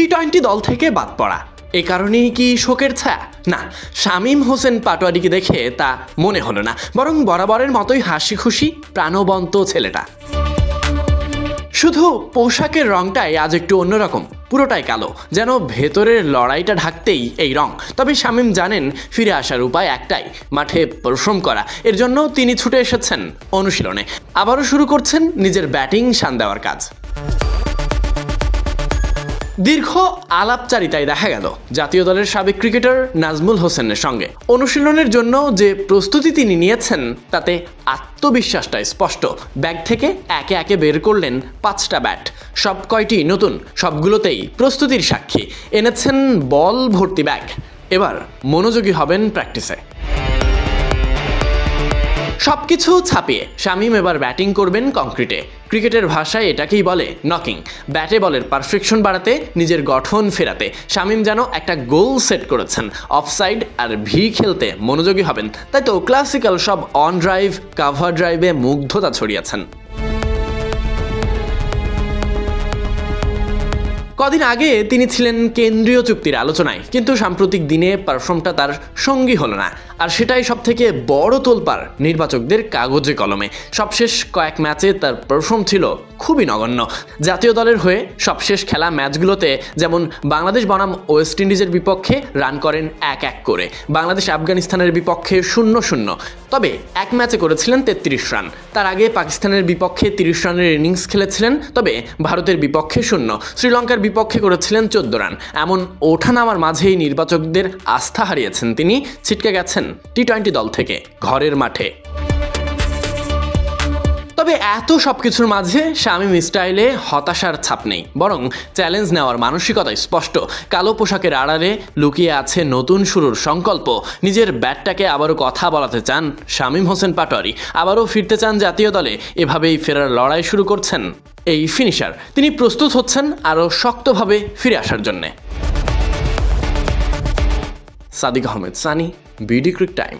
টি-20 দল থেকে বাদ পড়া এ কারণেই কি শোকের ছায়া? না, শামীম হোসেন পাটোয়ারিকে দেখে তা মনে হলো না, বরং বরাবরের মতোই হাসি খুশি প্রাণবন্ত ছেলেটা। শুধু পোশাকের রংটাই আজ একটু অন্যরকম, পুরোটাই কালো, যেন ভেতরের লড়াইটা ঢাকতেই এই রং। তবে শামীম জানেন ফিরে আসার উপায় একটাই, মাঠে পরিশ্রম করা। এর জন্য তিনি ছুটে এসেছেন অনুশীলনে, আবারও শুরু করছেন নিজের ব্যাটিং শান দেওয়ার কাজ। দীর্ঘ আলাপচারিতায় দেখা গেল জাতীয় দলের সাবেক ক্রিকেটার নাজমুল হোসেনের সঙ্গে। অনুশীলনের জন্য যে প্রস্তুতি তিনি নিয়েছেন তাতে আত্মবিশ্বাসটা স্পষ্ট। ব্যাগ থেকে একে একে বের করলেন 5টা ব্যাট, সব কয়টি নতুন, সবগুলোতেই প্রস্তুতির সাক্ষী। এনেছেন বল ভর্তি ব্যাগ, এবার মনোযোগী হবেন প্র্যাকটিসে। সবকিছু ছাপিয়ে শামীম এবার ব্যাটিং করবেন কংক্রিটে। ক্রিকেটের ভাষায় এটাকেই বলে নকিং। ব্যাটে বলের পারফেকশন বাড়াতে, নিজের গঠন ফেরাতে শামীম যেন একটা গোল সেট করেছেন। অফসাইড আর ভি খেলতে মনোযোগী হবেন, তাই তো ক্লাসিক্যাল সব অন ড্রাইভ, কাভার ড্রাইভে মুগ্ধতা ছড়িয়েছেন। কদিন আগে তিনি ছিলেন কেন্দ্রীয় চুক্তির আলোচনায়, কিন্তু সাম্প্রতিক দিনে পারফর্মটা তার সঙ্গী হলো না। আর সেটাই সব থেকে বড় তোলপাড় নির্বাচকদের কাগজে কলমে। সবশেষ কয়েক ম্যাচে তার পারফর্ম ছিল খুবই নগণ্য। জাতীয় দলের হয়ে সবশেষ খেলা ম্যাচগুলোতে যেমন বাংলাদেশ বনাম ওয়েস্ট ইন্ডিজের বিপক্ষে রান করেন 1-1 করে, বাংলাদেশ আফগানিস্তানের বিপক্ষে 0-0, তবে এক ম্যাচে করেছিলেন 33 রান। তার আগে পাকিস্তানের বিপক্ষে 30 রানের ইনিংস খেলেছিলেন, তবে ভারতের বিপক্ষে 0, শ্রীলঙ্কার বিপক্ষে করেছিলেন 14 রান। এমন ওঠানামার মাঝেই নির্বাচকদের আস্থা হারিয়েছেন তিনি, ছিটকে গেছেন টি-20 দল থেকে ঘরের মাঠে। তবে এত সবকিছুর মাঝে শামীম স্টাইলে হতাশার ছাপ নেই, বরং চ্যালেঞ্জ নেওয়ার মানসিকতা স্পষ্ট। কালো পোশাকের আড়ালে লুকিয়ে আছে নতুন শুরুর সংকল্প। নিজের ব্যাটটাকে আবারও কথা বলাতে চান শামীম হোসেন পাটোয়ারি, আবারও ফিরতে চান জাতীয় দলে। এভাবেই ফেরার লড়াই শুরু করছেন এই ফিনিশার। তিনি প্রস্তুত হচ্ছেন আরও শক্তভাবে ফিরে আসার জন্যে। Sadiq Ahmed Sunny, BD cric time.